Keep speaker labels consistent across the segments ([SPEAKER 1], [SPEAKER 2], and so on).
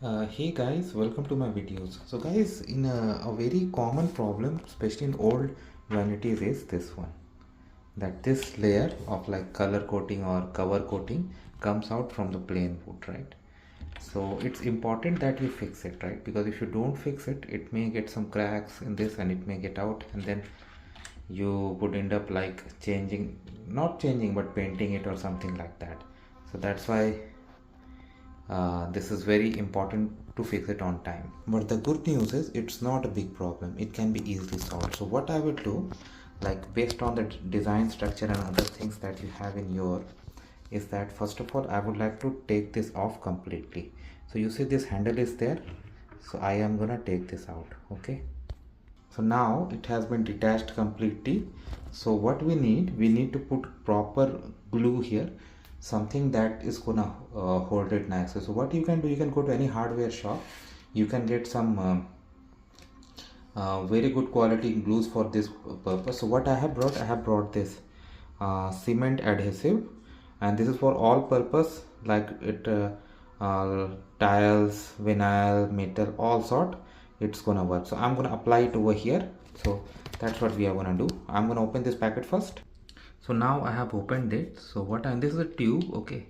[SPEAKER 1] Hey guys, welcome to my videos. So guys, in a very common problem, especially in old vanities, is this one, that this layer of like color coating or cover coating comes out from the plain wood, right? So it's important that you fix it, right? Because if you don't fix it, it may get some cracks in this and it may get out, and then you would end up like not changing but painting it or something like that. So that's why this is very important to fix it on time. But the good news is it's not a big problem, it can be easily solved. So what I will do, like based on the design structure and other things that you have in your, is that first of all I would like to take this off completely. So you see this handle is there, so I am gonna take this out. Okay, so now it has been detached completely. So what we need to put proper glue here, something that is gonna hold it nicely. So what you can do, you can go to any hardware shop, you can get some very good quality glues for this purpose. So what I have brought this cement adhesive, and this is for all purpose, like it tiles, vinyl, metal, all sort, it's gonna work. So I'm gonna apply it over here. So that's what we are gonna do. I'm gonna open this packet first. So now I have opened it. So this is a tube. Okay,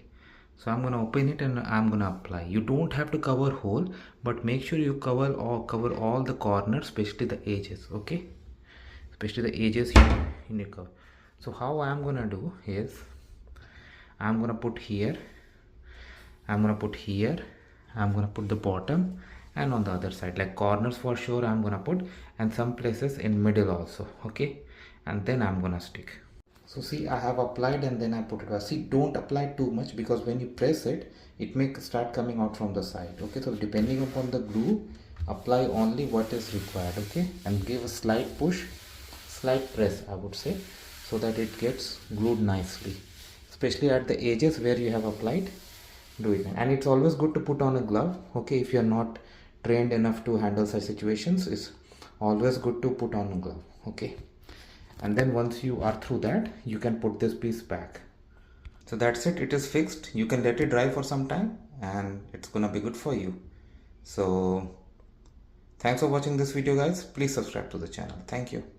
[SPEAKER 1] so I'm gonna open it and I'm gonna apply. You don't have to cover whole, but make sure you cover all the corners, especially the edges. Okay, especially the edges you need to cover. So how I'm gonna do is, I'm gonna put here, I'm gonna put here, I'm gonna put the bottom, and on the other side, like corners for sure I'm gonna put, and some places in middle also. Okay, and then I'm gonna stick. So see, I have applied and then I put it. See, don't apply too much, because when you press it, it may start coming out from the side. Okay, so depending upon the glue, apply only what is required. Okay, and give a slight push, slight press I would say, so that it gets glued nicely, especially at the edges where you have applied. Do it. And it's always good to put on a glove. Okay, if you're not trained enough to handle such situations, it's always good to put on a glove. Okay, and then once you are through that, you can put this piece back. So that's it, it is fixed. You can let it dry for some time and it's gonna be good for you. So thanks for watching this video guys. Please subscribe to the channel. Thank you.